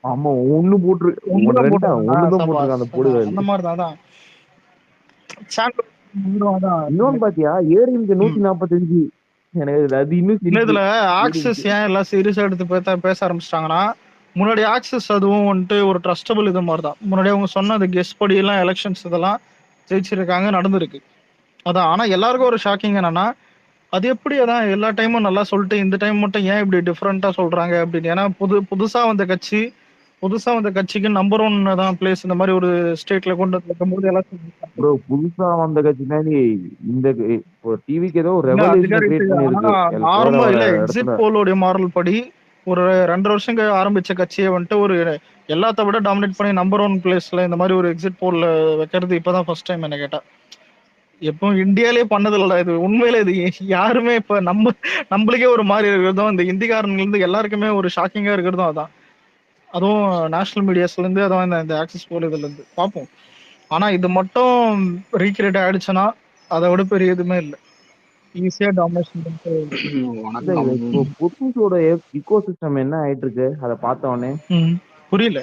ஆமா ஒண்ணு போட்டு ஒண்ணுதான் ரெண்டா போட்டிருக்கான். ஒண்ணுதான் போட்டிருக்கான் சபாஸ் அந்த போடுகாலி. அந்த மாதிரிதான் அதான் சாண்டோஸ் அதான். இன்னொன்னு பாத்தியா ஏடிஎம்கே 145. எனக்கு அது இன்னும் சிரிப்பு. இதுல ஆக்சஸ் ஏடிஎம்கே ஏன் எல்லாம் சீரியஸா எடுத்து பேச ஆரம்பிச்சிட்டாங்கன்னா, முன்னாடி ஆக்சஸ் அதுவும் வந்துட்டு ஒரு ட்ரஸ்டபிள் இது மாதிரி தான். முன்னாடி அவங்க சொன்ன அந்த கெஸ்ட் படி எல்லாம் எலெக்ஷன்ஸ் இதெல்லாம் ஜெயிச்சிருக்காங்க, நடந்திருக்கு. அதான். ஆனா எல்லாருக்கும் ஒரு ஷாக்கிங் என்னன்னா, அது எப்படி அதான் எல்லா டைமும் நல்லா சொல்லிட்டு இந்த டைம் மட்டும் ஏன் இப்படி டிஃப்ரெண்டா சொல்றாங்க அப்படின்னு. ஏன்னா புதுசா வந்த கட்சிக்கு நம்பர் ஒன் தான் பிளேஸ் இந்த மாதிரி ஒரு ஸ்டேட்ல கொண்டு இருக்கும்போது எலெக்ஷன் ப்ரோ புதுசா வந்த கட்சினா இந்த இப்போ டிவிக்கு ஏதோ இல்ல அது ரெவல்யூஷனை கரெக்ட். கிரியேட் ஆனா பண்ணிருக்கு வேற ஆரம்ப வேற இல்ல இடத்துல. எக்ஸிட் போலோடைய மாரல் படி ஒரு 2 வருஷம் ஆரம்பிச்ச கட்சியை வந்துட்டு ஒரு எல்லாத்த விட டாமினேட் பண்ணி நம்பர் ஒன் பிளேஸ்ல இந்த மாதிரி ஒரு எக்ஸிட் போல்ல வைக்கிறது இப்பதான் ஃபர்ஸ்ட் டைம் என்ன கேட்டா. எப்போ இந்தியாலே பண்ணது இல்லடா இது. உண்மையிலே இது யாருமே இப்ப நம்மளுக்கே ஒரு மாதிரி இருக்கிறதும் இந்த இந்திக்காரன்ல இருந்து எல்லாருக்குமே ஒரு ஷாக்கிங்கா இருக்கிறதும் அதான். அதுவும் நேஷனல் மீடியாஸ்ல இருந்து அதான் இந்த ஆக்சிஸ் போல் இதுல இருந்து பார்ப்போம். ஆனா இது மட்டும் ரீக்ரியேட் ஆயிடுச்சுன்னா அதை விட பெரிய எதுவுமே இல்லை. ஈஸியா டாமினேஷன் பண்ணிட்டு இல்ல வணக்கம். இப்போ புதுசோட இக்கோ சிஸ்டம் என்ன ஆயிட்டு இருக்கு அதை பார்த்த உடனே புரியல.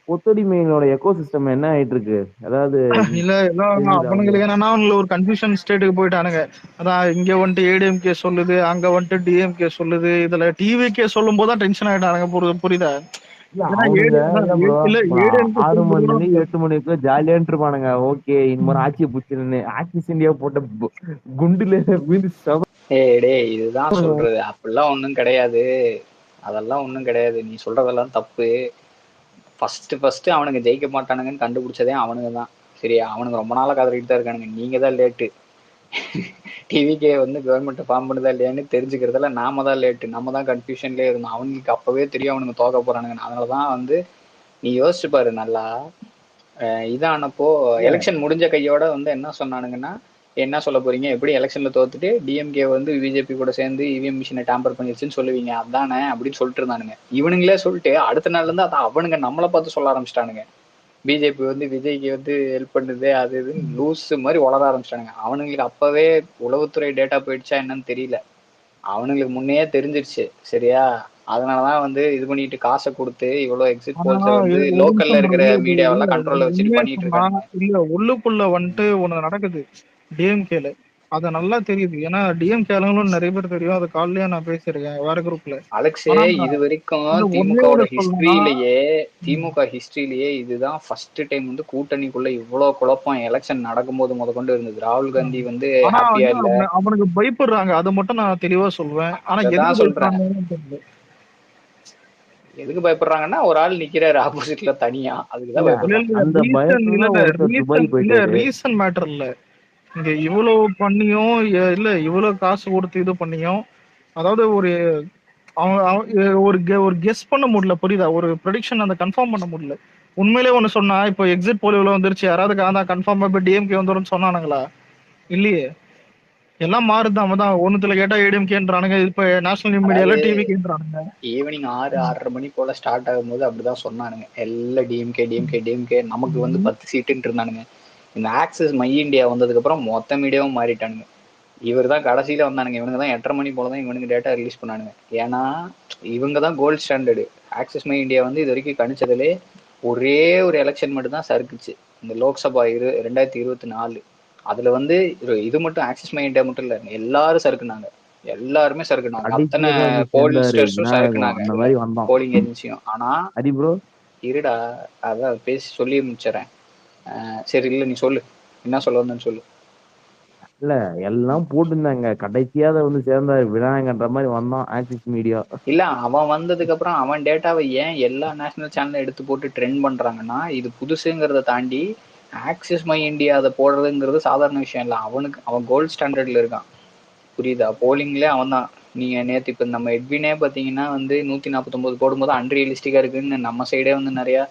கொத்தடிமையோட எக்கோ சிஸ்டம் என்ன ஆயிட்டு இருக்கு அதாவது இல்ல எல்லாம் தெரிஞ்சுதா அவனுங்களுக்கு உங்களுக்கு? என்னன்னா அவனுங்க ஒரு கன்ஃபியூஷன் ஸ்டேட்டுக்கு போயிட்டானுங்க. அதான் இங்க வந்துட்டு ஏடிஎம்கே சொல்லுது, அங்க வந்துட்டு டிஎம்கே சொல்லுது, இதுல டிவிகே சொல்லும் போதுதான் டென்ஷன் ஆயிட்டானுங்க. புரியுதா? இல்ல ஏன்னா அவனுங்க இல்ல ப்ரோ இல்ல ஏடிஎம்கே 6 சொல்லும் மணி போதுதான் 8 மணிக்கு ஜாலியான்ட்டு இருப்பானுங்க. ஓகே இந்த மாதிரி ஆட்சியை பிடிச்சிருந்தேன் ஆக்சிஸ் இந்தியா போட்ட குண்டுல விழுந்து டேய் இதுதான் சொல்றது. அப்படிலாம் ஒண்ணும் கிடையாது. அதெல்லாம் ஒண்ணும் கிடையாது. நீ சொல்றதெல்லாம் தப்பு. ஃபர்ஸ்ட் அவனுங்க ஜெயிக்க மாட்டானுங்கன்னு கண்டுபிடிச்சதே அவனுங்க தான். சரியா? அவனுங்க ரொம்ப நாளா கதறிட்டு தான் இருக்கானுங்க. நீங்க தான் லேட்டு. டிவிக்கே வந்து கவர்மெண்ட் ஃபார்ம் பண்ணுதா இல்லையான்னு தெரிஞ்சுக்கிறதுல நாம தான் லேட்டு. நம்ம தான் கன்ஃபியூஷன்லேயே இருந்தோம். அவனுக்கு அப்பவே தெரியும் அவனுங்க தோக்க போறானுங்க. அதனாலதான் வந்து நீ யோசிச்சு பாரு நல்லா. இதானப்போ இல்ல எலெக்ஷன் முடிஞ்ச கையோட வந்து என்ன சொன்னானுங்கன்னா, என்ன சொல்ல போறீங்க, எப்படி எலெக்ஷன்ல தோத்துட்டு டிஎம்கே வந்து பிஜேபி கூட சேர்ந்து இவிஎம் மிஷினை டேம்பர் பண்ணிருச்சுன்னு சொல்லுவீங்க அதானே அப்படின்னு சொல்லிட்டு இருந்தானுங்க. இவனுங்களே சொல்லிட்டு அடுத்த நாள்ல இருந்து அதான் அவனுங்க நம்மளை பார்த்து சொல்ல ஆரம்பிச்சிட்டானுங்க. பிஜேபி வந்து விஜய்க்கு வந்து ஹெல்ப் பண்ணுது அது இதுன்னு லூஸ் மாதிரி வளர ஆரம்பிச்சிட்டானுங்க. அவனுங்களுக்கு அப்பவே உளவுத்துறை டேட்டா போயிடுச்சா என்னன்னு தெரியல. அவனுங்களுக்கு முன்னையே தெரிஞ்சிருச்சு. சரியா? அதனாலதான் வந்து இது பண்ணிட்டு காசை கொடுத்து இவ்வளவு எக்ஸிட் ஆனா போல்ஸை வந்து ஒரு லோக்கல்ல நிமிஷம் bro. இருக்கிற இல்ல bro. மீடியாவெல்லாம் இல்ல கண்ட்ரோல்ல வச்சுட்டு உண்மையா பண்ணிட்டு சொன்னா இருக்கானுங்க. இல்ல உள்ளுக்குள்ள வந்துட்டு ஒண்ணு நடக்குது டிஎம்கேல. அது நல்லா தெரியுது. ஏன்னா டிஎம்கே ஆளுங்களும் நிறைய பேர் தெரியும். அது காலையிலேயே நான் பேசியிருக்கேன் வேற குரூப்ல. அலெக்ஸே ஆனா இது வரைக்கும் இல்ல ஒன்னே திமுகவோட ஒண்ணு சொல்லணும்னா திமுக ஹிஸ்டரியிலேயே இதுதான் ஃபர்ஸ்ட் டைம் வந்து கூட்டணிக்குள்ள இவ்வளவு குழப்பம் எலெக்ஷன் நடக்கும்போது முதற்கொண்டு இருந்தது. ராகுல் காந்தி வந்து ஆனா ஹாப்பியா வந்து இல்ல. அவனுக்கு பயப்படுறாங்க. அதை மட்டும் நான் தெளிவா சொல்வேன். ஆனா எதுக்கு அததான் சொல்றேன். பயப்படுறாங்கன்னு தெரியல. எதுக்கு பயப்படுறாங்கன்னா ஒரு ஆள் நிக்கிறாரு ஆப்போசிட்ல தனியா, அதுக்குதான் இல்ல இல்ல பயப்படுறாங்க. இல்ல அந்த ரீசன் இல்ல பயத்துல இல்ல ஒருத்தர் துபாய் ரீசன் இல்ல போயிட்டாரு. ரீசன் மேட்டர் இல்ல. இங்க இவ்வளவு பண்ணியும் இல்ல இவ்வளவு காசு கொடுத்து இது பண்ணியும் அதாவது ஒரு ஒரு கெஸ் பண்ண முடியல. புரியுதா? ஒரு ப்ரெடிக்ஷன் அந்த கன்ஃபார்ம் பண்ண முடியல. உண்மையிலே ஒண்ணு சொன்னா இப்போ எக்ஸிட் போல் இவ்வளவு வந்துருச்சு, யாராவது அதான் கன்ஃபார்மா இப்போ டிஎம்கே வந்துரும்னு சொன்னானுங்களா? இல்லையே. எல்லாம் மாறுது. அவன் தான் ஒண்ணுத்துல கேட்டா ஏடிஎம்கேன்றானுங்க, இப்ப நேஷனல் அதாவது மீடியால டிவிகேன்றானுங்க. ஈவினிங் 6:30 போல ஸ்டார்ட் ஆகும்போது அப்படிதான் சொன்னானுங்க. எல்லாம் டிஎம்கே டிஎம்கே டிஎம்கே, நமக்கு வந்து 10 சீட்டுன்னு இருந்தானுங்க. இந்த ஆக்சிஸ் மை இந்தியா வந்ததுக்கு அப்புறம் மொத்த மீடியாவும் மாறிட்டானுங்க. இவர் தான் கடைசியில வந்தானுங்க. இவனுங்க தான் 8:30 போலதான் இவனுக்கு டேட்டா ரிலீஸ் பண்ணானுங்க. ஏன்னா இவங்க தான் gold standard. Axis My India வந்து இது வரைக்கும் கணிச்சதுலே ஒரே ஒரு எலெக்ஷன் மட்டும் தான் சறுக்குச்சு, இந்த லோக்சபா 2024. அதுல வந்து இது மட்டும் ஆக்சிஸ் மை இந்தியா மட்டும் இல்ல, எல்லாரும் சறுக்குனாங்க. எல்லாருமே சறுக்குனாங்க. அத்தனை கடைசியில தான் வந்து சேர்ந்தாரு போல்ஸ்டர்ஸும் விநாயகம் சறுக்குனாங்க. அந்த அதுல மாதிரி வந்தான். போலிங் ஏஜென்சியும். ஆனா அடி ப்ரோ. இருடா, அதான் பேசி சொல்லி முடிச்சிடறேன். சரி இல்ல நீ சொல்லு, என்ன சொல்ல வந்தேன்னு சொல்லு. இல்ல எல்லாம் போட்டிருந்தாங்க கடைசியா அதை வந்து சேர்ந்தாரு விநாயகன்ற மாதிரி வந்தான் ஆக்சிஸ் மீடியா. இல்ல அவன் வந்ததுக்கு அப்புறம் அவன் டேட்டாவை ஏன் எல்லா நேஷனல் சேனலும் எடுத்து போட்டு ட்ரெண்ட் பண்றாங்கன்னா, இது புதுசுங்கிறத தாண்டி ஆக்சிஸ் மை இந்தியா அதை போடுறதுங்கிறது சாதாரண விஷயம் இல்லை. அவன் கோல்டு ஸ்டாண்டர்ட்ல இருக்கான். புரியுதா? போலிங்லேயே அவன் தான். நீங்க நேத்து இப்ப நம்ம எட்வினே பாத்தீங்கன்னா வந்து 149 போடும்போது அன்ரியலிஸ்டிக்கா இருக்குன்னு நம்ம சைடே வந்து நிறைய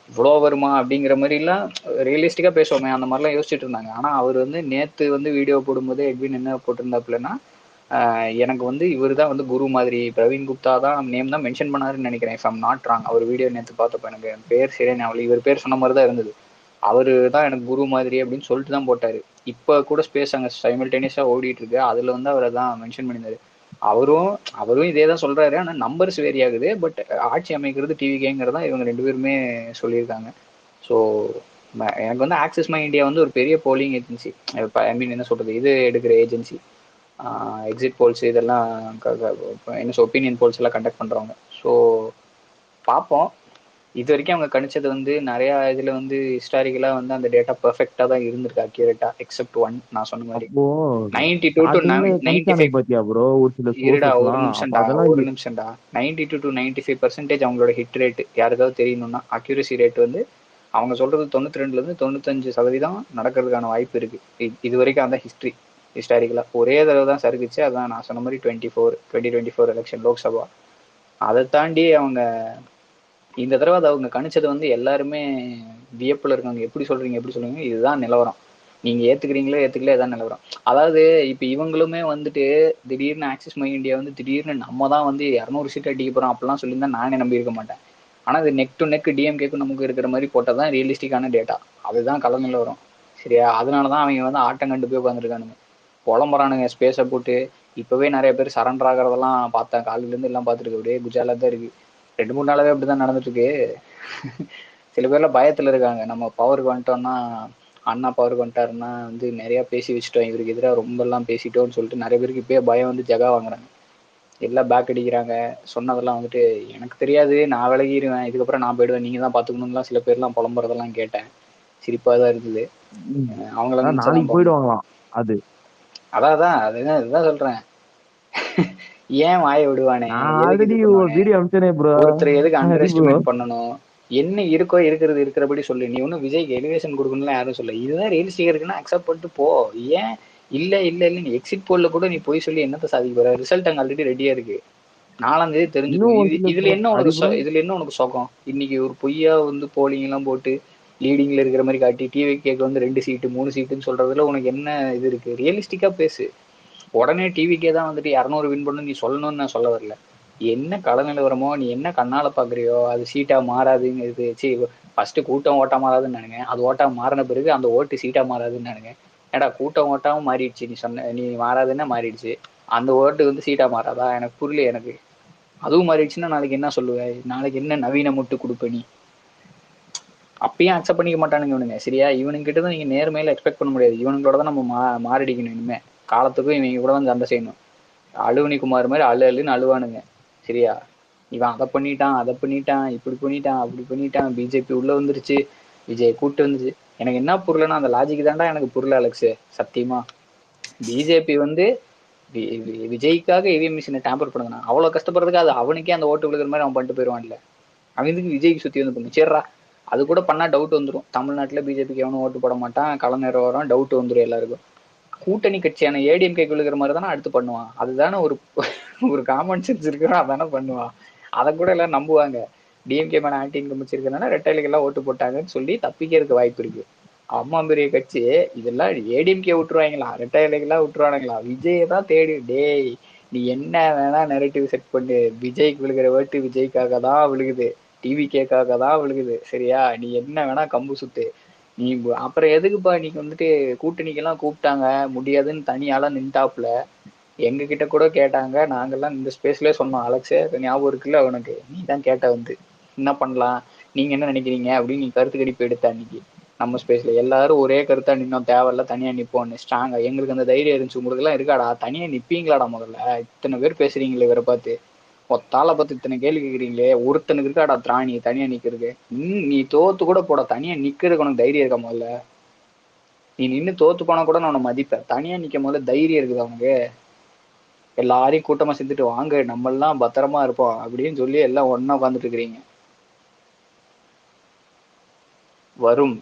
இவ்வளோ வருமா அப்படிங்கிற மாதிரி எல்லாம் ரியலிஸ்டிக்கா பேசுவோமே, அந்த மாதிரிலாம் யோசிச்சுட்டு இருந்தாங்க. ஆனா அவர் வந்து நேத்து வந்து வீடியோ போடும்போது எட்வின் என்ன போட்டிருந்தாப்புலன்னா, எனக்கு வந்து இவர் தான் வந்து குரு மாதிரி, பிரவீன் குப்தா தான் நேம் தான் மென்ஷன் பண்ணாருன்னு நினைக்கிறேன், இஃப் ஐம் நாட் ராங். அவர் வீடியோ நேற்று பார்த்தப்ப எனக்கு பேர் சரியா ஞாபகம், இவர் பேர் சொன்ன மாதிரி தான் இருந்தது. அவரு தான் எனக்கு குரு மாதிரி அப்படின்னு சொல்லிட்டு தான் போட்டாரு. இப்போ கூட ஸ்பேஸ் அங்கே சைமல்டேனியஸாக ஓடிட்டு இருக்கு, அதில் வந்து அவரை தான் மென்ஷன் பண்ணியிருந்தாரு. அவரும் அவரும் இதே தான் சொல்றாரு. ஆனா நம்பர்ஸ் வேரி ஆகுது. பட் ஆட்சி அமைக்கிறது டிவிகேங்கிறதா இவங்க 2 பேருமே சொல்லியிருக்காங்க. ஸோ எனக்கு வந்து ஆக்சிஸ் மை இந்தியா வந்து ஒரு பெரிய போலிங் ஏஜென்சி, ஐ மீன் என்ன சொல்றது, இது எடுக்கிற ஏஜென்சி, எக்ஸிட் போல்ஸ் இதெல்லாம் என்ன ஒப்பீனியன் போல்ஸ் எல்லாம் கண்டக்ட் பண்றவங்க. ஸோ பார்ப்போம். இது வரைக்கும் அவங்க கணிச்சது வந்து நிறைய இதுல வந்து ஹிஸ்டாரிக்கலா வந்து அந்த டேட்டா பெர்ஃபெக்டா தான் இருந்திருக்கு, அக்யூரேட்டா, எக்ஸப்ட் ஒன் நான் சொன்ன மாதிரி அப்போ 92 to ஸ்டார்டிங்ல கணிச்சானுங்க 95. பாத்தியா ப்ரோ ஒரு சில இருடா சோர்சஸ் ஒரு எல்லாம், அப்ப நிமிஷம்டா அதெல்லாம் ஒரு நிமிஷம்டா 92 to 95% அவங்களோட ஹிட் ரேட் யாருக்காவது தெரியணும்னா, அக்யூரசி ரேட் வந்து அவங்க சொல்றது 92ல இருந்து 95% நடக்கிறதுக்கான வாய்ப்பு இருக்கு. இது வரைக்கும் அந்த ஹிஸ்டாரிக்கலா ஒரே தடவை தான் சறுக்குச்சு. அதான் நான் சொன்ன மாதிரி 2024 எலெக்ஷன் லோக்சபா. அதை தாண்டி அவங்க இந்த தடவை அதை அவங்க கணிச்சது வந்து எல்லாருமே வியப்புல இருக்காங்க. எப்படி சொல்றீங்க இதுதான் நிலவரம், நீங்க ஏத்துக்கிறீங்களோ ஏத்துக்கல, இதான் நிலவரம். அதாவது இப்ப இவங்களுமே வந்துட்டு திடீர்னு ஆக்சிஸ் மை இந்தியா வந்து திடீர்னு நம்ம தான் வந்து 200 சீட் அடிக்க போறோம் அப்படிலாம் சொல்லியிருந்தா நானே நம்பி இருக்க மாட்டேன். ஆனா அது நெக் டு நெக் டிஎம்கேக்கும் நமக்கு இருக்கிற மாதிரி போட்டால் தான் ரியலிஸ்டிக்கான டேட்டா. அதுதான் கள நிலவரம். சரியா? அதனாலதான் அவங்க வந்து ஆட்டம் கண்டு போய் உட்காந்துருக்கானுங்க, புலம்புறானுங்க ஸ்பேஸை போட்டு. இப்பவே நிறைய பேர் சரண்டர் ஆகிறதெல்லாம் பார்த்தேன், காலையில இருந்து எல்லாம் பார்த்துருக்கு, அப்படியே குஜாலா தான் இருக்கு. 2-3 நாளாவே அப்படிதான் நடந்துட்டு இருக்கு. சில பேர்லாம் பயத்துல இருக்காங்க, நம்ம பவருக்கு வந்துட்டோம்னா, அண்ணா பவருக்கு வந்துட்டாருன்னா வந்து நிறைய பேசி வச்சுட்டோம், இவருக்கு எதிராக ரொம்ப எல்லாம் பேசிட்டோம்னு சொல்லிட்டு நிறைய பேருக்கு இப்பயே பயம் வந்து ஜகா வாங்குறாங்க. எல்லாம் பேக் அடிக்கிறாங்க. சொன்னதெல்லாம் வந்துட்டு எனக்கு தெரியாது, நான் விலகிடுவேன், இதுக்கப்புறம் நான் போயிடுவேன், நீங்க தான் பாத்துக்கணும்லாம் சில பேர்லாம் புலம்புறதெல்லாம் கேட்டேன். சிரிப்பா தான் இருந்தது. அவங்கள நினைச்சாதான் நாளைக்கு போயிடுவாங்களாம் அது. அதான் அதுதான் சொல்றேன். ஏன் வாய விடுவானே, நான் எதுக்கு இது ஆல்ரெடி ஒரு பண்ணுவானே, வீடியோ அனுப்பிச்சேனே ப்ரோ. ஒருத்தர் எதுக்கு அண்டர் ஹரி ப்ரோ, எஸ்டிமேட் பண்ணணும்? என்ன இருக்கோ இருக்கிறபடி சொல்லு. நீ ஒன்னும் விஜய்க்கு எலிவேஷன் கொடுக்கணும்லாம் யாரும் சொல்ல, இதுதான் ரியலிஸ்டிக்கா இருக்குன்னா அக்செப்ட் பண்ணிட்டு போ. ஏன் இல்ல நீ எக்ஸிட் போல்ல கூட நீ போய் சொல்லி என்னத்தை சாதிக்க போற? ரிசல்ட் அங்க ஆல்ரெடி ரெடியா இருக்கு, 4ஆம் தேதி தெரிஞ்சுக்கும். இன்னும் ஒரு சில ப்ரோ ஹரி ப்ரோ, இதுல என்ன உனக்கு சொகம்? இன்னைக்கு ஒரு பொய்யா வந்து போலிங் எல்லாம் போட்டு லீடிங்ல இருக்கிற மாதிரி காட்டி டிவி கேக்கு வந்து 2 சீட்டு 3 சீட்டுன்னு சொல்றதுல உனக்கு என்ன இது இருக்கு? ரியலிஸ்டிக்கா பேசு. உடனே டிவிக்கே தான் வந்துட்டு 200 வின் பண்ணு நீ சொல்லணும்னு நான் சொல்ல வரல. என்ன கள நிலவரமோ, நீ என்ன கண்ணால பாக்குறியோ அது சீட்டா மாறாதுங்கிறது. சரி, ஃபர்ஸ்ட் கூட்டம் ஓட்டா மாறாதுன்னு நினைங்க, அது ஓட்டா மாறின பிறகு அந்த ஓட்டு சீட்டா மாறாதுன்னு நினைங்க. ஏடா கூட்டம் ஓட்டாவும் மாறிடுச்சு, நீ மாறாதுன்னா மாறிடுச்சு, அந்த ஓட்டு வந்து சீட்டா மாறாதா? எனக்கு புரியல எனக்கு. அதுவும் மாறிடுச்சுன்னா நாளைக்கு என்ன சொல்லுவேன்? நாளைக்கு என்ன நவீன முட்டு கொடுப்ப நீ? அப்பயும் அக்செப்ட் பண்ணிக்க மாட்டானுங்க இவனுங்க. சரியா? இவனுங்க கிட்ட தான் நீங்க நேர்மையில எக்ஸ்பெக்ட் பண்ண முடியாது. இவனுங்களோட தான் நம்ம மாறிடிக்கணும். இனிமே காலத்துக்கும் இவங்க கூட தான் சண்டை செய்யணும். அழுவனி குமார் மாதிரி அழுன்னு அழுவானுங்க. சரியா? இவன் அதை பண்ணிட்டான் இப்படி பண்ணிட்டான் அப்படி பண்ணிட்டான், பிஜேபி உள்ள வந்துருச்சு, விஜய் கூட்டு வந்துச்சு. எனக்கு என்ன புரியலன்னா அந்த லாஜிக் தான்டா எனக்கு புரியல அலெக்ஸ், சத்தியமா. பிஜேபி வந்து விஜய்க்காக இவிஎம் மிஷினை டேம்பர் பண்ணுதுனா அவ்வளவு கஷ்டப்படுறதுக்கு அது அவனுக்கே அந்த ஓட்டு விழுகிற மாதிரி அவன் பண்ணிட்டு போயிடுவான்ல. அவனுக்கு விஜய்க்கு சுத்தி வந்து பண்ணு. சரிடா, அது கூட பண்ணா டவுட் வந்துடும். தமிழ்நாட்டுல பிஜேபிக்கு எவனும் ஓட்டு போட மாட்டான், கள நேரம் வரும், டவுட் வந்துடும் எல்லாருக்கும். கூட்டணி கட்சியான ஏடிஎம்கே விழுகிற மாதிரி தானே அடுத்து பண்ணுவான். அதுதானே ஒரு காமன் சென்ஸ் இருக்கிறோம், அதானே பண்ணுவான். அதை கூட எல்லாம் நம்புவாங்க. டிஎம்கே மேல ஆன்டி இன்கம் வச்சிருக்கனால ரெட்டைகளுக்கு எல்லாம் ஓட்டு போட்டாங்கன்னு சொல்லி தப்பிக்கிறதுக்கு வாய்ப்பு இருக்கு. அம்மா பெரிய கட்சி இதெல்லாம் ஏடிஎம்கே விட்டுருவாங்களா, ரெட்டைகளுக்கெல்லாம் விட்டுருவானுங்களா? விஜயை தான் தேடி. டேய், நீ என்ன வேணா நெரேட்டிவ் செட் பண்ணு, விஜய்க்கு விழுகிற ஓட்டு விஜய்க்காக தான் விழுகுது, டிவிகேக்காக தான் விழுகுது. சரியா? நீ என்ன வேணா கம்பு சுத்து. நீ அப்புறம் எதுக்குப்பா நீங்க வந்துட்டு கூட்டணிக்கெல்லாம் கூப்பிட்டாங்க, முடியாதுன்னு தனியாலாம் நின்ட்டாப்ல. எங்க கிட்ட கூட கேட்டாங்க, நாங்கெல்லாம் இந்த ஸ்பேஸ்லயே சொன்னோம். அலெக்ஸே ஞாபகம் இருக்குல்ல உனக்கு? நீ தான் கேட்ட வந்து என்ன பண்ணலாம், நீங்க என்ன நினைக்கிறீங்க அப்படின்னு நீ கருத்து கணிப்பு எடுத்த அன்னைக்கு நம்ம ஸ்பேஸ்ல எல்லாரும் ஒரே கருத்தா நின்னோம். தேவையில்ல தனியா நிப்போம்னு ஸ்ட்ராங்கா. எங்களுக்கு அந்த தைரியம் இருந்துச்சு, உங்களுக்கு எல்லாம் இருக்காடா? தனியா நிப்பீங்களாடா? முதல்ல இத்தனை பேர் பேசுறீங்களே இவரை பார்த்து, ஒத்தாளை பார்த்து இத்தனை கேள்வி கேட்குறீங்களே, ஒருத்தனுக்கு இருக்காடா திராணி தனியா நிக்கிறதுக்கு? நீ தோத்து கூட போட, தனியா நிக்கிறதுக்கு உனக்கு தைரியம் இருக்கா? முதல்ல நீ நின்று தோத்து போனா கூட நான் உன்னை மதிப்பேன், தனியா நிக்க முதல்ல தைரியம் இருக்குது அவனுக்கு? எல்லாரையும் கூட்டமா சேர்ந்துட்டு வாங்க நம்ம எல்லாம் பத்திரமா இருப்போம் அப்படின்னு சொல்லி எல்லாம் ஒன்னா உட்காந்துட்டு இருக்கிறீங்க. வரும்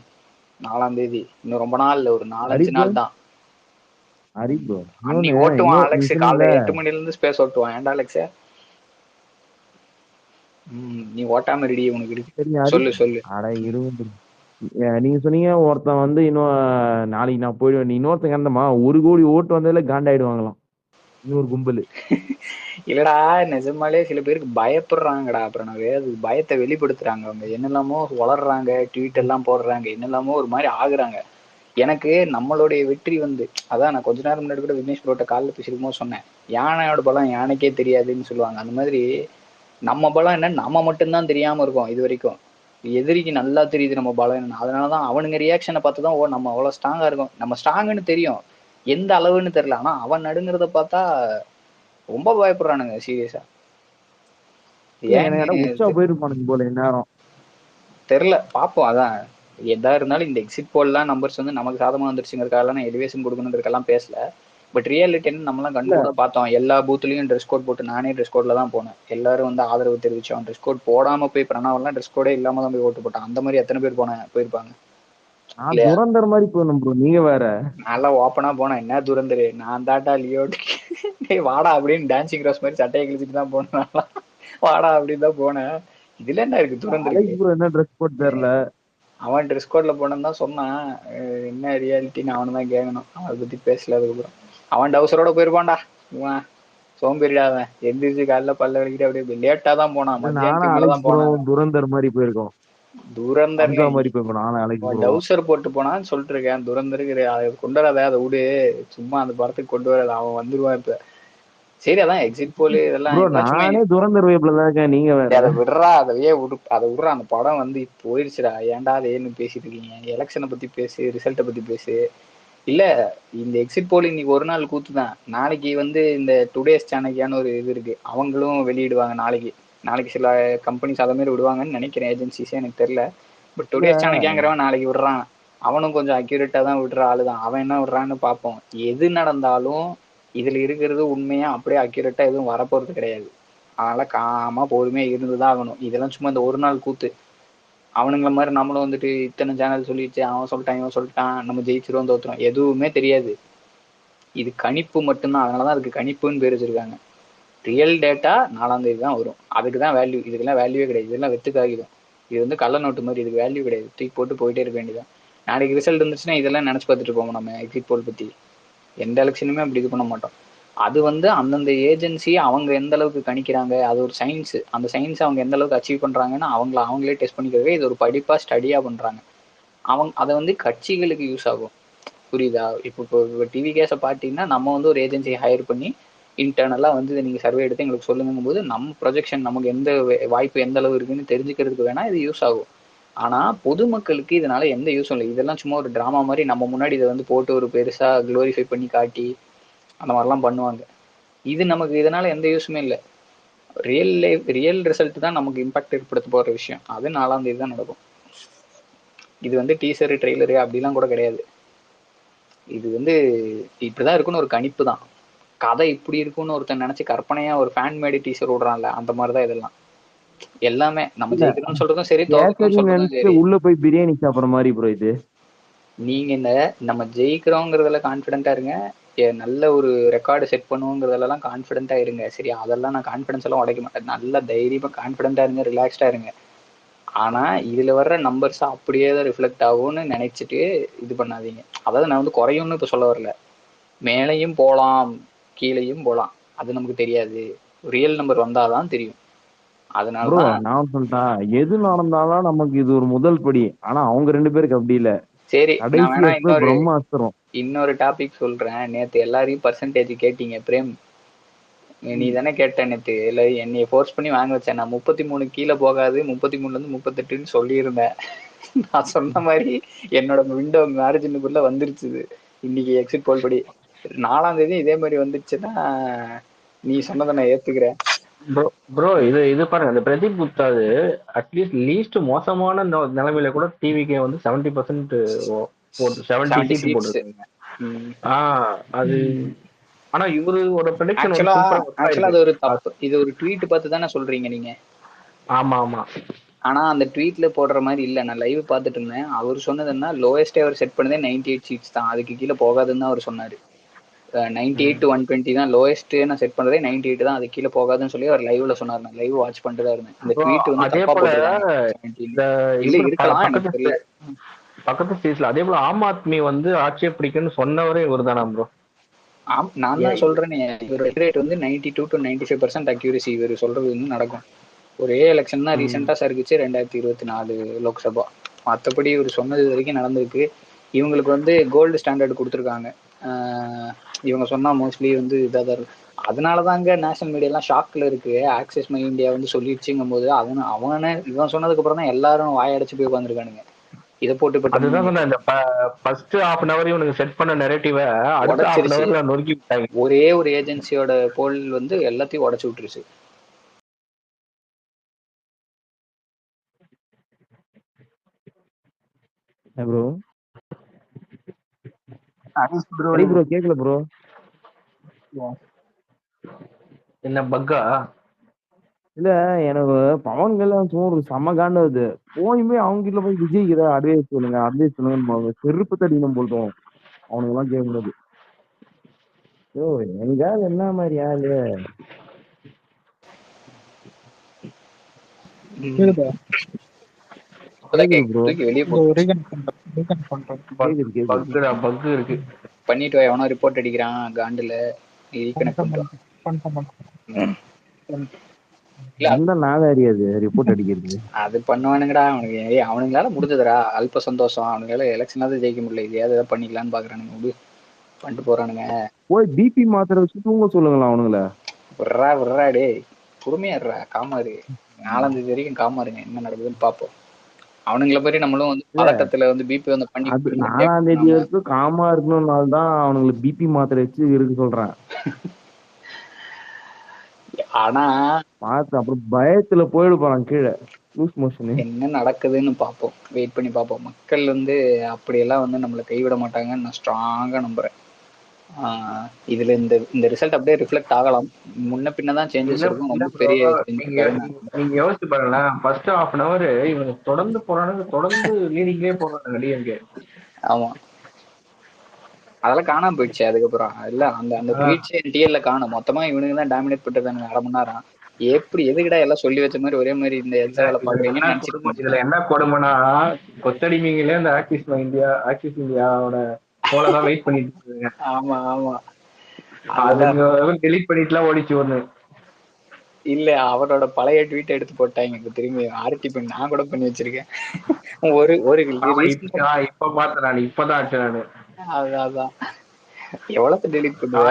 4ஆம் தேதி, இன்னும் ரொம்ப நாள் இல்ல, ஒரு ஹரி 4-5 ப்ரோ, நாள் தான். ஹரி ப்ரோ, அன்னி இன்னொன்னு ஓட்டுவான் இன்னும் நீங்க அலெக்ஸ், சொன்னீங்கல்ல, காலைல 8 மணில இருந்து ஸ்பேஸ் ஓட்டுவான். ஏன்டா அலெக்ஸ்? நீ ஓட்டாம ரெடி உனக்கு இருக்கு. சரிங்க ஹரி. சொல்லு சொல்லு. அட இருங்க, நீங்க சொன்னீங்க ஒருத்தன் வந்து இன்னும் நாளைக்கு நான் போயிடுவேன், இன்னொருத்தன் இறந்தமா 1 கோடி ஓட்டு வந்ததுல காண்டாயிடுவாங்களாம் இன்னொரு கும்பல். இல்லடா, நிஜமாலே சில பேருக்கு பயப்படுறாங்கடா. அப்புறம் நான் வேறு பயத்தை வெளிப்படுத்துறாங்க. அவங்க என்னெல்லாமோ வளர்றாங்க, ட்வீட் எல்லாம் போடுறாங்க, என்னெல்லாமோ ஒரு மாதிரி ஆகுறாங்க. எனக்கு நம்மளுடைய வெற்றி வந்து அதான் நான் கொஞ்ச நேரம் முன்னாடி கூட விக்னேஷ் ப்ரோட்ட காலில் பேசிருக்கும்போது சொன்னேன், யானையோட பலம் யானைக்கே தெரியாதுன்னு சொல்லுவாங்க. அந்த மாதிரி நம்ம பலம் என்ன நம்ம மட்டும்தான் தெரியாம இருக்கோம் இது வரைக்கும். எதிரிக்கு நல்லா தெரியுது நம்ம பலம் என்ன. அதனாலதான் அவனுங்க ரியாக்ஷனை பார்த்துதான் ஓ நம்ம அவ்வளவு ஸ்ட்ராங்கா இருக்கோம், நம்ம ஸ்ட்ராங்குன்னு தெரியும், எந்த அளவுன்னு தெரியல. ஆனா அவன் நடுங்கிறத பார்த்தா ரொம்ப பயப்படுறானுங்க சீரியஸா. எனக்கு உச்சா ஏன்னு போயிருப்பானுங்க போல இந்நேரம். தெரில, பார்ப்போம். அதான் எதா இருந்தாலும் இந்த எக்ஸிட் போல்லாம் நம்பர்ஸ் வந்து நமக்கு சாதகமாக வந்துருச்சுங்கிறதுக்காக நான் எலிவேஷன் கொடுக்கணுன்றதுக்கெல்லாம் பேசல. பட் ரியாலிட்டி என்ன நம்மளாம் கண்கூட பார்த்தோம். எல்லா பூத்துலையும் ட்ரெஸ் கோட் போட்டு, நானே ட்ரெஸ் கோட்ல தான் போனேன். எல்லாரும் வந்து ஆதரவு தெரிவிச்சோம். ட்ரெஸ் கோட் போடாம போய் பிரணாவெல்லாம் ட்ரெஸ் கோடே இல்லாம தான் போய் ஓட்டு போட்டான். அந்த மாதிரி எத்தனை பேர் போயிருப்பாங்க நான் இல்லையா? துரந்தர் மாதிரி போகணும் ப்ரோ, நீங்க வேற. நல்லா ஓப்பனா போனேன், என்ன துரந்தரு நான் தாட்டா லியோட்டு வாடா அப்படின்னு டான்சிங் கிராஸ் மாதிரி சட்டையை கிழிச்சிட்டு தான் போனேன். வாடா அப்படின்னு தான் போனேன். இதுல என்ன இருக்கு துரந்தருக்கு? அலெக்ஸ் ப்ரோ என்ன ட்ரெஸ் கோட் தெரியல. அவன் ட்ரெஸ் கோட்ல போனன்னு தான் சொன்னான். என்ன ரியாலிட்டின்னு அவனை தான் கேட்கணும். அவனை பத்தி பேசல. அதுக்கப்புறம் அவன் டவுசரோட போயிருப்பான்டா. இவன் சோம்பேறிடா, அவன் எந்திரிச்சு காலைல பல்ல வலிக்கிட்டு அப்படியே லேட்டா தான் போனான். மத்தியானத்துக்கு நானும் மேலதான் அலெக்ஸ் ப்ரோ போனான். துரந்தர் மாதிரி போயிருக்கோம். துரந்தர் அம்சா மாதிரி போயிருக்கோம் நானும் அலெக்ஸ் ப்ரோ. டவுசர் போட்டு போனான்னு சொல்லிட்டு இருக்கேன். துரந்தருக்கு அதை கொண்டு வராத, அதை விடு, சும்மா அந்த படத்துக்கு கொண்டு வராது, அவன் வந்துருவான் இப்ப. சரி, அதான் எக்ஸிட் போல் இதெல்லாம் ப்ரோ இதெல்லாம் சும்மா நானே துரந்தர் வேப்ல தான் இருக்கேன், நீங்க வேற. அதை விடுறா, அதையே அதை விடுறா. அந்த படம் வந்து போயிருச்சுடா, ஏன்டா அதை ஏன்னு பேசிட்டு இருக்கீங்க? எலெக்ஷனை பத்தி பேசு, ரிசல்ட்டை பத்தி பேசு. இல்ல, இந்த எக்ஸிட் போல் இன்னைக்கு ஒரு நாள் கூத்துதான். நாளைக்கு வந்து இந்த டுடேஸ் சாணக்கியான்னு ஒரு இது இருக்கு, அவங்களும் வெளியிடுவாங்க நாளைக்கு சில கம்பெனிஸ் அதை மாதிரி விடுவாங்கன்னு நினைக்கிறேன், ஏஜென்சிஸே எனக்கு தெரியல. பட் டுடேஸ் சாணக்கியாங்கிறவன் நாளைக்கு விடுறான். அவனும் கொஞ்சம் அக்யூரேட்டா தான் விடுற ஆளுதான். அவன் என்ன விடுறான்னு பார்ப்போம். எது நடந்தாலும் இதுல இருக்கிறது உண்மையா அப்படியே அக்யூரேட்டா எதுவும் வரப்போறது கிடையாது. அதனால காமா பொறுமையா இருந்துதான் ஆகணும். இதெல்லாம் சும்மா இந்த ஒரு நாள் கூத்து. அவனுங்கள மாதிரி நம்மளும் வந்துட்டு இத்தனை சேனல் சொல்லிடுச்சு, அவன் சொல்லிட்டான் இவன் சொல்லிட்டான், நம்ம ஜெயிச்சிருவோம் தோத்துறோம், எதுவுமே தெரியாது. இது கணிப்பு மட்டும்தான். அதனாலதான் அதுக்கு கணிப்புன்னு பேர் வச்சிருக்காங்க. ரியல் டேட்டா 4ஆம் தேதி தான் வரும். அதுக்கு தான் வேல்யூ. இதுக்கெல்லாம் வேல்யூவே கிடையாது. இதெல்லாம் வெத்துக்காகிடும். இது வந்து கள்ள நோட்டு மாதிரி, இதுக்கு வேல்யூ கிடையாது. தூக்கி போட்டு போயிட்டே இருக்க வேண்டியதான். நாளைக்கு ரிசல்ட் இருந்துச்சுன்னா இதெல்லாம் நினைச்சு பார்த்துட்டு போவோம் நம்ம எக்ஸிட் போல் பத்தி. எந்த எலெக்ஷனுமே அப்படி இது பண்ண மாட்டோம். அது வந்து அந்தந்த ஏஜென்சி அவங்க எந்த அளவுக்கு கணிக்கிறாங்க, அது ஒரு சயின்ஸ். அந்த சயின்ஸ் அவங்க எந்த அளவுக்கு அச்சீவ் பண்றாங்கன்னு அவங்களே டெஸ்ட் பண்ணிக்கிறவே இது ஒரு படிப்பா ஸ்டடியா பண்றாங்க. அதை வந்து கட்சிகளுக்கு யூஸ் ஆகும். புரியுதா? இப்போ டிவி கேஸை பார்த்தீங்கன்னா நம்ம வந்து ஒரு ஏஜென்சி ஹையர் பண்ணி இன்டர்னலா வந்து நீங்க சர்வே எடுத்து எங்களுக்கு சொல்லுங்கும் போது நம்ம ப்ரொஜெக்ஷன் நமக்கு எந்த வாய்ப்பு எந்த அளவு இருக்குன்னு தெரிஞ்சுக்கிறதுக்கு வேணா இது யூஸ் ஆகும். ஆனா பொதுமக்களுக்கு இதனால எந்த யூஸும் இல்லை. இதெல்லாம் சும்மா ஒரு டிராமா மாதிரி நம்ம முன்னாடி இதை வந்து போட்டு ஒரு பெருசா குளோரிஃபை பண்ணி காட்டி அந்த மாதிரிலாம் பண்ணுவாங்க. இது நமக்கு இதனால எந்த யூஸுமே இல்லை. ரியல் ரிசல்ட் தான் நமக்கு இம்பாக்ட் ஏற்படுத்த போற விஷயம். அது 4ஆம் தேதி தான் நடக்கும். இது வந்து டீசரு ட்ரெய்லரு அப்படிலாம் கூட கிடையாது. இது வந்து இப்படிதான் இருக்குன்னு ஒரு கணிப்பு தான். கதை இப்படி இருக்கும்னு ஒருத்தன் நினைச்சு கற்பனையா ஒரு ஃபேன் மேடி டீசர் விடுறான்ல, அந்த மாதிரிதான் இதெல்லாம். எல்லாமே நம்ம ஜெயிக்கணும்னு சொல்றதும் சரி, தோக்கணும்னு சொல்றதும் சரி. உள்ள போய் பிரியாணி சாப்பிடுற மாதிரி ப்ரோ இது. நீங்க இந்த நம்ம ஜெயிக்கிறோங்கிறதுல கான்ஃபிடென்ட்டா இருங்க, நல்ல ஒரு ரெக்கார்டு செட் பண்ணுவோங்கிறதெல்லாம் கான்ஃபிடென்ட்டா இருங்க. சரி, அதெல்லாம் நான் கான்ஃபிடன்ஸ் எல்லாம் உடைக்க மாட்டேன். நல்ல தைரியமா கான்ஃபிடென்ட்டா இருங்க, ரிலாக்ஸ்டா இருங்க. ஆனா இதுல வர்ற நம்பர்ஸ் அப்படியே தான் ரிஃப்ளெக்ட் ஆகும்னு நினைச்சிட்டு இது பண்ணாதீங்க. அதாவது நான் வந்து குறையும்னு இப்ப சொல்ல வரல. மேலையும் போலாம், கீழையும் போலாம், அது நமக்கு தெரியாது. ரியல் நம்பர் வந்தாதான் தெரியும். அதனாலதான் நான் சொல்லிட்டேன், எது நடந்தாலும் நமக்கு இது ஒரு முதல் படி. ஆனா அவங்க 2 பேருக்கு அப்படி இல்ல. சரி, நான் வேணா பிரம்மாஸ்திரம். இன்னொரு டாபிக் சொல்றேன். நேத்து எல்லாரையும் பர்சன்டேஜ் கேட்டீங்க பிரேம், நீ தானே கேட்ட நேத்து. இல்ல என்னைய ஃபோர்ஸ் பண்ணி வாங்க வச்சேன். நான் 33 கீழே போகாது, 33ல இருந்து 38ன்னு சொல்லியிருந்தேன். நான் சொன்ன மாதிரி என்னோட விண்டோ மேரேஜினுக்குள்ள வந்துருச்சு. இன்னைக்கு எக்ஸிட் போல் படி 4ஆம் தேதி இதே மாதிரி வந்துருச்சுன்னா நீ சொன்னதை நான் ஏத்துக்கிறேன். ப்ரோ இது பாருங்க, இந்த பிரதீப் குப்தாது அட்லீஸ்ட் லீஸ்ட் மோசமான நிலைமையில கூட டிவிக்கே வந்து 70% 70 சீட் போட்டுருக்காங்க. அது ஆனா இவரோட ப்ரெடிக்ஷன் ஆக்சுவலா அது ஒரு தப்பு. இது ஒரு ட்வீட் பார்த்து தானே சொல்றீங்க நீங்க? ஆமா. ஆனா அந்த ட்வீட்ல போடுற மாதிரி இல்ல. நான் லைவ் பார்த்துட்டு இருந்தேன். அவர் சொன்னதுன்னா லோயஸ்டே அவர் செட் பண்ணதே 98 சீட்ஸ் தான், அதுக்கு கீழே போகாதுன்னு தான் அவர் சொன்னாரு. 98 to 120 தான் லோயஸ்ட். நான் செட் பண்றதே 98 தான், அது கீழே போகாதுன்னு சொல்லி அவர் லைவ்ல சொன்னார். நான் லைவ் வாட்ச் பண்ணிட்டு தான் இருந்தேன். இந்த ட்வீட் வந்து தப்பா போட்டுருக்காங்க. இல்ல இருக்கலாம், எனக்கு தெரியல. பக்கத்து ஸ்டேட்ல அதே போல ஆம் ஆத்மி வந்து ஆட்சியை பிடிக்குன்னு சொன்னவரே இவர் தானா ப்ரோ? நான் தான் சொல்றேன், இவர் ரேட் வந்து 92 to 95% அக்யூரசி. இவர் சொல்றது வந்து நடக்கும். ஒரே எலெக்ஷன் தான் ரீசெண்டா சர்க்கிச்சு, 2024 லோக்சபா. மற்றபடி இவர் சொன்னது வரைக்கும் நடந்திருக்கு. இவங்களுக்கு வந்து கோல்டு ஸ்டாண்டர்ட் கொடுத்துருக்காங்க. இவங்க சொன்னா மோஸ்ட்லி வந்து இதாக தான் இருக்கு. அதனாலதாங்க நேஷனல் மீடியா ஷாக்ல இருக்கு. ஆக்சிஸ் மை இந்தியா வந்து சொல்லிடுச்சுங்கும் போது அவனே இவன் சொன்னதுக்கு அப்புறம் தான் எல்லாரும் வாயடைச்சு போய் உட்காந்துருக்கானுங்க. இதை போட்டு இப்ப அதுதான் சொன்னேன், இந்த ஃபர்ஸ்ட் ஹாஃப் அன் அவர் இவனுக்கு செட் பண்ண நெரேட்டிவ அடுத்த ஹாஃப் அன் உடைச்சிருச்சு. அவர்ல நொறுக்கி விட்டாங்க. ஒரே ஒரு ஏஜென்சியோட போல் வந்து எல்லாத்தையும் உடைச்சு விட்டுருச்சு. ப்ரோ ப்ரோ சரி ப்ரோ கேக்கல ப்ரோ. என்ன பக்கா? இல்ல எனக்கு பவன்கள்லாம் சும்மா ஒரு செம காண்டது. போயுமே அவங்க கிட்ட போய் விஜய்க்கு ஏதாவது அட்வைஸ் சொல்லுங்க செருப்பு தடிக்கணும் போட்டோம் அவனுக்கு எல்லாம் கேட்கும்போது. யோ எங்காவது என்ன மாதிரி ஆளு. கேக்குதா? கேக்குது ப்ரோ. தூக்கி வெளியே இதோ reconnect பண்றேன். கேக்குது கேக்குது. பக்கு இருக்கு. பண்ணிட்டு எவனோ ரிப்போர்ட் அடிக்கிறான் காண்டுல. ரீகனெக்ட் பண்ணிட்டு இல்ல எந்த நாதாரி அது ரிப்போர்ட் அடிக்கிறது? அது பண்ணுவானுங்கடா அவனுக்கு. அவனுங்களால முடிஞ்சதுடா, அல்ப சந்தோஷம். அவனுங்களால எலெக்ஷனாவது ஜெயிக்க முடியல, இதையாவது ஏதாவது பண்ணிக்கலான்னு பாக்குறானுங்க. பண்ணிட்டு போறானுங்க. போய் பிபி மாத்திரை வச்சு தூங்க சொல்லுங்களா அவனுங்கள. விட்றா டே, பொறுமையாடுறா, காமாரு. 4ஆம் தேதி வரைக்கும் காமாருங்க, என்ன நடக்குதுன்னு பாப்போம். அவனுங்களை பத்தி நம்மளும் வந்து பதட்டத்துல வந்து பிபி வந்து பண்ணி அது 4ஆம் தேதி வரைக்கும் காமா இருக்கணும்னால்தான் அவனுங்களுக்கு பிபி மாத்திரை வச்சு இருக்கு சொல்றேன். ஆனா பார்த்து அப்புறம் பயத்துல போயிடு போறான் கீழே லூஸ் மோஷனு. என்ன நடக்குதுன்னு பார்ப்போம், வெயிட் பண்ணி பார்ப்போம். மக்கள் வந்து அப்படியெல்லாம் வந்து நம்மளை கைவிட மாட்டாங்கன்னு நான் ஸ்ட்ராங்கா நம்புறேன். இதுல இந்த ரிசல்ட் அப்படியே ரிஃப்ளெக்ட் ஆகலாம். முன்ன பின்னதான் சேஞ்சஸ் இருக்கும், ரொம்ப பெரிய சேஞ்ச் இருக்காதுன்னு. நீங்க யோசிச்சு பாருங்களேன், ஃபர்ஸ்ட் ஹாஃப் அன் அவர் இவங்க தொடர்ந்து போறானுங்க, தொடர்ந்து லீடிங்லேயே போறானுங்க டிஎம்கே. ஆமா, அதெல்லாம் காணாம போயிடுச்சு அதுக்கப்புறம். இல்ல அந்த ட்வீட்ஸே டிஎல்ல காணும். மொத்தமா இவனுங்க தான் டாமினேட் பண்ணிட்டு 1/2 மணி நேரம். எப்படி எதுக்கிடா எல்லாம் சொல்லி வச்ச மாதிரி ஒரே மாதிரி இந்த எச்ச வேலை பாக்குறீங்கன்னு நினைச்சிட்டு. இதுல என்ன கொடுமைனா, கொத்தடிமைங்களே அந்த ஆக்சிஸ் இந்தியாவோட போலதான் வெயிட் பண்ணிட்டு இருக்காங்க. ஆமா ஆமா, அதுங்க டெலீட் பண்ணிட்டுலாம் ஓடிச்சு ஒண்ணு. இல்ல அவரோட பழைய ட்வீட் எடுத்து போட்டாங்க இப்ப திரும்பி ஆர்டி பண்ணி. நான் கூட பண்ணி வச்சிருக்கேன். ஒரு இப்ப பார்த்தேன் நான், இப்பதான் ஆச்சு நானு. அதான் எவ்வளவு டெலிட் பண்ணுவ.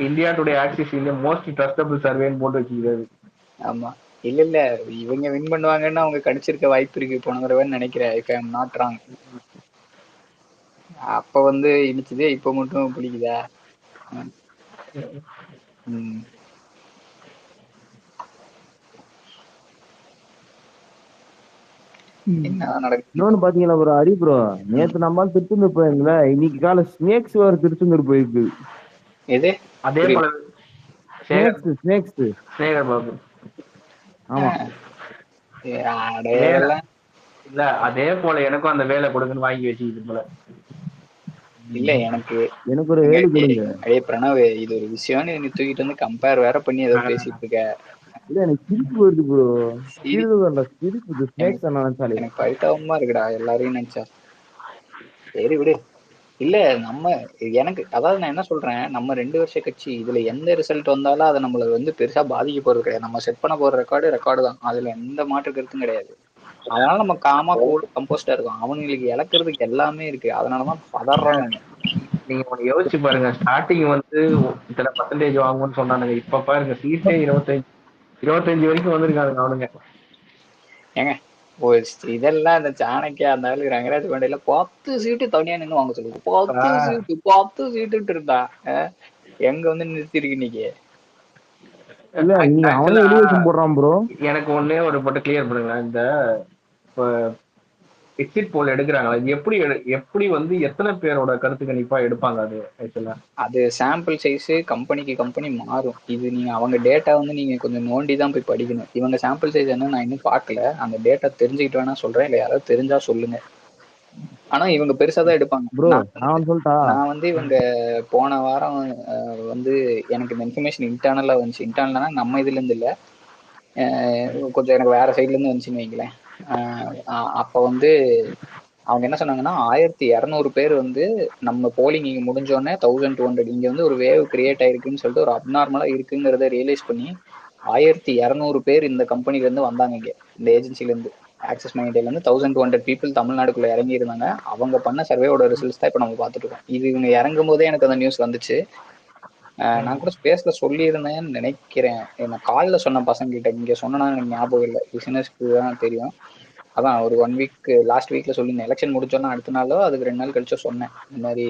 India Today Axis India most trustable சர்வேன்னு போட்டு வச்சிருக்காரு. ஆமா, இல்ல இவங்க வின் பண்ணுவாங்கன்னு அவங்க கணிச்சிருக்க வாய்ப்பு இருக்கு போன தடவைன்னு நினைக்கிறேன், இப்ப ஐம் நாட் ராங். அப்ப வந்து இனிச்சதே இப்ப மட்டும் பிடிக்குதா? இன்னொன்னு பாத்தீங்களா ப்ரோ, ஹரி ப்ரோ, நேத்து நம்ம திருச்செந்தூர் போயிருந்தல, இன்னைக்கு காலை ஸ்னேக்ஸ் வேற திருச்செந்தூர் போயிருக்கு. எது? அதே போல ஸ்னேக்ஸ் சேகர் பாபு. ஆமா இல்ல அதே போல எனக்கும் அந்த வேலை கொடுங்கன்னு வாங்கி வச்சுக்கிட்டு போல. இல்ல எனக்கு ஒரு வேலை கொடுங்க. அடே பிரணவ், இது ஒரு விஷயம் நீ தூக்கிட்டு வந்து கம்பேர் வேற பண்ணி ஏதோ பேசிட்டு இருக்க. இல்ல எனக்கு சிரிப்பு வருது ப்ரோ. சிரிப்பு ஸ்னேக்ஸ் நினைச்சாலே எனக்கு பரிதாபமா இருக்குடா எல்லாரையும் நினைச்சா. சரி விடு. இல்ல எனக்கு அதாவது நான் என்ன சொல்றேன், நம்ம 2 வருஷ கட்சி, இதுல எந்த ரிசல்ட் வந்தாலும் அதை நம்மள வந்து பெருசா பாதிக்க போறது கிடையாது. நம்ம செட் பண்ண போற ரெக்கார்டு தான், அதுல எந்த மாற்று கருத்தும் கிடையாது. அதனால நம்ம காமா கூல் கம்போஸ்டா இருக்கும். அவங்களுக்கு இழக்கிறதுக்கு எல்லாமே இருக்கு, அதனாலதான் பதறானுங்க. நீங்க ஒண்ணு யோசிச்சு பாருங்க, ஸ்டார்டிங் வந்து இத்தனை பர்சன்டேஜ் வாங்கும்னு சொன்னானுங்க, இப்ப பாருங்க சீட்டே 25 வரைக்கும் வந்திருக்காங்க அவனுங்க. ஏங்க இதெல்லாம் இந்த சாணக்கியா அந்த ரங்கராஜ் பாண்டியில 10 சீட்டு தனியா நின்று வாங்க சொல்லுங்க. 10 சீட்டு இருந்தா எங்க வந்து நிறுத்திருக்கு இன்னைக்கு. எனக்கு ஒன்னே ஒரு போட்டு கிளியர் பண்ணுங்க, இந்த எக்ஸிட் போல் எடுக்கிறாங்களா, எப்படி வந்து எத்தனை பேரோட கருத்து கணிப்பா எடுப்பாங்க? அது ஆக்சுவலா அது சாம்பிள் சைஸ் கம்பெனிக்கு கம்பெனி மாறும். இது நீங்க அவங்க டேட்டா வந்து நீங்க கொஞ்சம் நோண்டி தான் போய் படிக்கணும். இவங்க சாம்பிள் சைஸ் என்ன நான் இன்னும் பார்க்கல. அந்த டேட்டா தெரிஞ்சுக்கிட்டு வேணா சொல்றேன், இல்ல யாராவது தெரிஞ்சா சொல்லுங்க. ஆனா இவங்க பெருசா தான் எடுப்பாங்க. நான் வந்து இவங்க போன வாரம் வந்து எனக்கு இந்த இன்ஃபர்மேஷன் இன்டர்னலா வந்துச்சு. இன்டர்னல்னா நம்ம இதுல இருந்து இல்ல, கொஞ்சம் எனக்கு வேற சைட்ல இருந்து வந்துச்சுன்னு வைங்களேன். அப்ப வந்து அவங்க என்ன சொன்னாங்கன்னா, 1200 பேர் வந்து நம்ம போலிங் இங்க முடிஞ்சோடனே 1200 இங்க வந்து ஒரு வேவ் கிரியேட் ஆயிருக்குன்னு சொல்லிட்டு ஒரு அப்நார்மலா இருக்குங்கிறத ரியலைஸ் பண்ணி 1200 பேர் இந்த கம்பெனில இருந்து வந்தாங்க இங்க, இந்த ஏஜென்சில இருந்து. ஆக்சிஸ் மை இந்தியால இருந்து 1200 பீப்புள் தமிழ்நாடுக்குள்ள இறங்கி இருந்தாங்க. அவங்க பண்ண சர்வேயோட ரிசல்ட்ஸ் தான் இப்ப நம்ம பார்த்துட்டு இருக்கோம். இது இவங்க இறங்கும் போதே எனக்கு அந்த நியூஸ் வந்துச்சு. நான் கூட ஸ்பேஸ்ல சொல்லியிருந்தேன்னு நினைக்கிறேன். நான் காலில் சொன்ன பசங்க கிட்ட, இங்க சொன்னா எனக்கு ஞாபகம் இல்லை, பிசினஸ்க்கு தான் தெரியும். அதான் ஒரு 1 வீக் லாஸ்ட் வீக்ல சொல்லியிருந்தேன். எலெக்ஷன் முடிச்சோன்னா அடுத்த நாளோ அதுக்கு 2 நாள் கழிச்சோ சொன்னேன். இந்த மாதிரி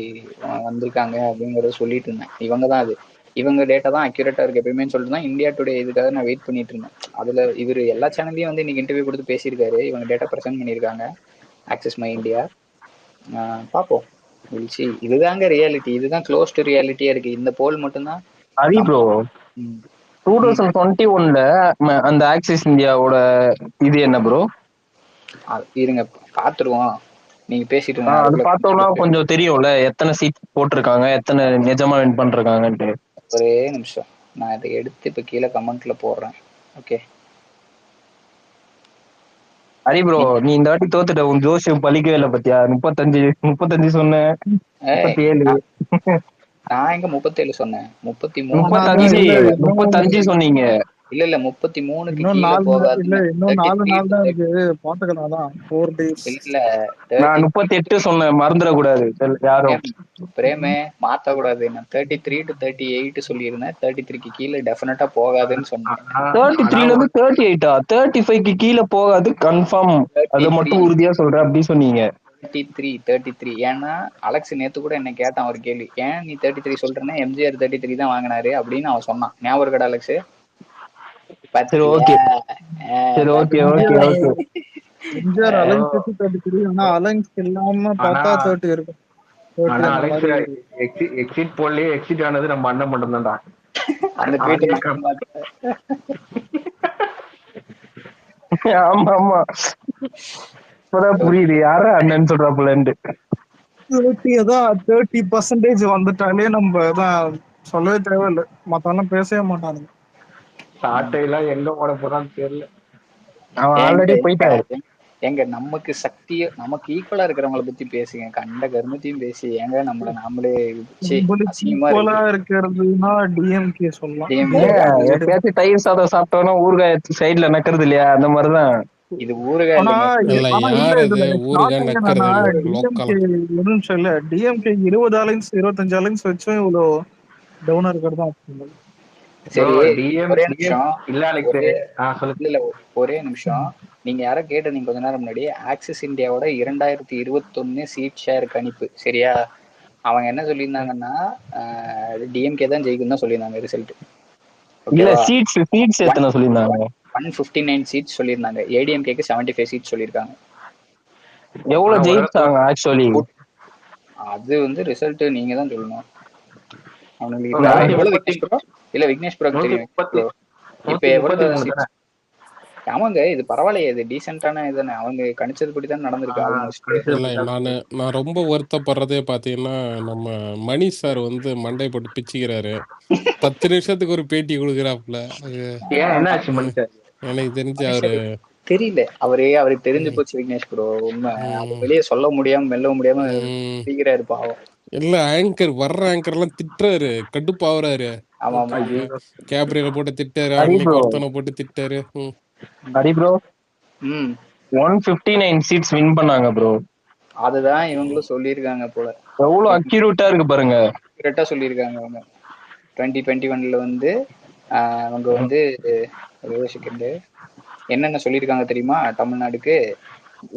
வந்திருக்காங்க அப்படிங்கறத சொல்லிட்டு இருந்தேன். இவங்க தான் அது, இவங்க டேட்டா தான் அக்யூரேட்டா இருக்கு எப்பயுமே சொல்லிட்டு தான் இந்தியா டுடே இதுக்காக நான் வெயிட் பண்ணிட்டு இருந்தேன். அதுல இவர் எல்லா சேனல்லையும் வந்து இன்னைக்கு இன்டர்வியூ கொடுத்து பேசியிருக்காரு. இவங்க டேட்டா ப்ரெசென்ட் பண்ணியிருக்காங்க, ஆக்சிஸ் மை இந்தியா. பார்ப்போம். இதுதாங்க ரியாலிட்டி, இதுதான் க்ளோஸ் டு ரியாலிட்டியா இருக்கு. இந்த போல் மட்டும்தான். ஹரி ப்ரோ, 2021ல அந்த ஆக்சிஸ் இந்தியாவோட இது என்ன ப்ரோ? இருங்க பாத்துருவோம், நீங்க பேசிட்டு இருங்க. அது பார்த்தோம்னா கொஞ்சம் தெரியும்ல எத்தனை சீட் போட்டிருக்காங்க, எத்தனை நிஜமா வின் பண்றாங்கன்ட்டு. ஒரே நிமிஷம், நான் இதை எடுத்து இப்ப கீழே கமெண்ட்ல போடுறேன். ஓகே ஹரி ப்ரோ, நீ இந்த வாட்டி தோத்துட்ட, உன் ஜோசியம் பலிக்கவே இல்லை பத்தியா? 35 சொன்னேன், 37. நான் எங்க 37 சொன்னேன்? 35 சொன்னீங்க. இல்ல 33க்கு கீழ போகாது. இன்னும் 4 நாள் தான் இருக்கு, பாத்துக்கலாம். தான் 4 days. இல்ல நான் 38 சொன்னேன், மறந்துட கூடாது யாரும். பிரேமே மாத்த கூடாது. நான் 33 to 38 சொல்லியிருந்தேன். 33க்கு கீழே டெஃபினட்டா போகாதுன்னு சொன்னேன். 33ல இருந்து 38, 35க்கு கீழே போகாது கன்ஃபார்ம், அதை மட்டும் உறுதியா சொல்றேன் அப்படி சொன்னீங்க. 33. ஏன்னா அலெக்ஸ் நேத்து கூட என்ன கேட்டான் ஒரு கேள்வி, ஏன் நீ 33 சொல்றேன்னா எம்ஜிஆர் 33 தான் வாங்கினாரு அப்படின்னு அவன் சொன்னான். ஞாபகம் இருக்கா அலெக்ஸ்? சரி ஓகே சரி okay okay okay. MGR alliance 33, ஆனா அலைன்ஸ் இல்லாம பார்த்தா 30 இருக்கும். ஆனா அலெக்ஸ் எக்ஸிட் போலயே எக்ஸிட் ஆனது நம்ம அண்ணன் மட்டும் தான்டா. அந்த ட்வீட் ஆமா ஆமா இப்பதான் புரியுது யாரா அண்ணன் சொல்றாப்புலன்ட்டு. 30% வந்துட்டாலே நம்ம தான் சொல்லவே தேவையில்லை, மத்தவெல்லாம் பேசவே மாட்டானுங்க. சாட்டையெல்லாம் எங்க போட போறான்னு தெரியல. அவன் ஆல்ரெடி போயிட்டாரு. எங்க நமக்கு சக்திய, நமக்கு ஈக்குவலா இருக்கிறவங்கள பத்தி பேசுங்க, கண்ட கருமத்தையும் பேசி ஏங்க நம்மள நாமளே இருக்கிறதுனா டிஎம்கே சொல்லலாம். எப்பயாச்சும் தயிர் சாதம் சாப்பிட்டோம்னா ஊறுகாய் சைட்ல நக்கறது இல்லையா, அந்த மாதிரிதான் இது ஊறுகாய். டிஎம்கே 20 அலைன்ஸ் 25 அலைன்ஸ் வச்சும் இவ்வளவு டவுனா இருக்கிறது தான். சரி ஒரே நிமிஷம், ஒரே நிமிஷம். நீங்க யாரோ கேட்ட நீங்க கொஞ்ச நேரம் முன்னாடி ஆக்சிஸ் இந்தியாவோட 2021 சீட் ஷேர் கணிப்பு சரியா? அவங்க என்ன சொல்லியிருந்தாங்கன்னா டிஎம்கே தான் ஜெயிக்கும் தான் சொல்லியிருந்தாங்க ரிசல்ட். இல்ல சீட்ஸ் எத்தனை சொல்லியிருந்தாங்க? 159 சீட்ஸ் சொல்லியிருந்தாங்க. ஏடிஎம்கேக்கு 75 சீட்ஸ் சொல்லியிருக்காங்க. எவ்வளவு ஜெயிச்சாங்க ஆக்சுவலி? அது வந்து ரிசல்ட் நீங்க தான் சொல்லணும். அவங்களுக்கு இல்ல விக்னேஷ் ப்ரோ தெரியும். இப்ப எவ்வளவு சீட்ஸ்? ஆமாங்க, இது பரவாயில்லையே, இது டீசென்டான இதுதானே. அவங்க கணிச்சது தான் நடந்திருக்கு ஆல்மோஸ்ட். நான் ரொம்ப வருத்தப்படுறதே பாத்தீங்கன்னா, நம்ம மணி சார் வந்து மண்டை போட்டு பிச்சுக்கிறாரு. 10 நிமிஷத்துக்கு ஒரு பேட்டி கொடுக்குறாப்புல. எனக்கு தெரிஞ்சு அவரு தெரியல, அவருக்கு தெரிஞ்சு போச்சு விக்னேஷ் ப்ரோ. உண்மை வெளியே சொல்ல முடியாம மெல்ல முடியாம பிடிக்கிறாரு பாவம். இல்ல ஆங்கர் வர்ற ஆங்கர் எல்லாம் திட்டுறாரு, கடுப்பாவுறாரு. கேப்ரியல போட்டு திட்டாரு, அன்னைக்கு ஒருத்தனை போட்டு திட்டாரு. ஹரி ப்ரோ 159 சீட்ஸ் வின் பண்ணாங்க ப்ரோ. அதுதான் இவங்களும் சொல்லியிருக்காங்க போல. எவ்வளவு அக்யூரேட்டா இருக்கு பாருங்க. அக்யூரேட்டா சொல்லியிருக்காங்க அவங்க. 2021ல வந்து அவங்க வந்து என்னென்ன சொல்லியிருக்காங்க தெரியுமா? தமிழ்நாடுக்கு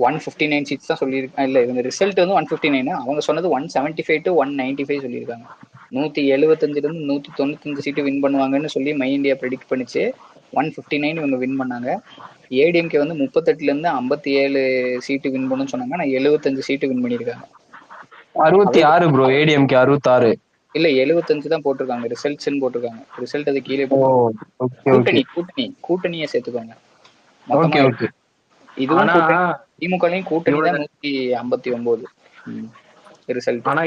159 சீட்ஸ் தான் சொல்லியிருக்காங்க. இல்ல இவங்க ரிசல்ட் வந்து 159, அவங்க சொன்னது 175 to 195 சொல்லியிருக்காங்க. 175 இருந்து 195 சீட்டு வின் பண்ணுவாங்கன்னு சொல்லி மை இந்தியா ப்ரெடிக்ட் பண்ணிச்சு. 159 இவங்க வின் பண்ணாங்க. ஏடிஎம்கே வந்து 38ல இருந்து 57 சீட்டு வின் பண்ணுன்னு சொன்னாங்க. நான் 75 சீட்டு வின் பண்ணிருக்காங்க. 66 ப்ரோ, ஏடிஎம்கே 66 இல்ல 75 தான் போட்டிருக்காங்க, ரிசல்ட்ஸ்னு போட்டிருக்காங்க. ரிசல்ட் அது கீழே கூட்டணியை சேர்த்துக்கோங்க. இதுவும் திமுகலையும் கூட்டணி தான் 159 ரிசல்ட். ஆனா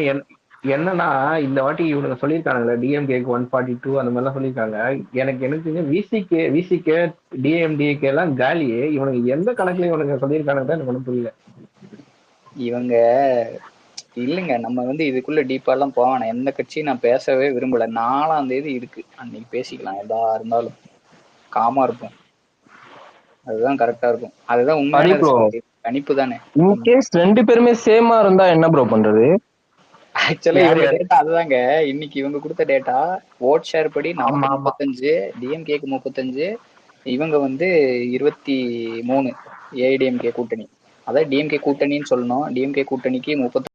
என்னன்னா இந்த வாட்டி இவங்க சொல்லியிருக்காங்க டிஎம்கேக்கு 142 அந்த மாதிரிலாம் சொல்லியிருக்காங்க. எனக்கு விசிகே டிஎம்டிகே எல்லாம் காலியே. இவனுக்கு எந்த கணக்குல இவனுக்கு சொல்லியிருக்காங்க எனக்கு ஒன்றும் புரியல. இவங்க இல்லைங்க, நம்ம வந்து இதுக்குள்ள டீப்பா எல்லாம் போவான. எந்த கட்சியும் நான் பேசவே விரும்பல. 4ஆம் தேதி இருக்கு, அன்னைக்கு பேசிக்கலாம். எதா இருந்தாலும் காமா இருப்போம். அதுதான் கரெக்டா இருக்கும். அதுதான் ஹரி உண்மையான ப்ரோ, கணிப்பு தானே. இன்கேஸ் 2 பேருமே சேமா இருந்தா என்ன ப்ரோ பண்றது? ஆக்சுவலா யார் இவங்க யாரு? டேட்டா அதுதாங்க. இன்னைக்கு இவங்க கொடுத்த டேட்டா ஓட் ஷேர் படி நமக்கு ஆமா ஆமா 35, டிஎம்கேக்கு 35, இவங்க வந்து 23 ஏஐடிஎம்கே கூட்டணி. அதாவது டிஎம்கே கூட்டணின்னு சொல்லணும். டிஎம்கே கூட்டணிக்கு 30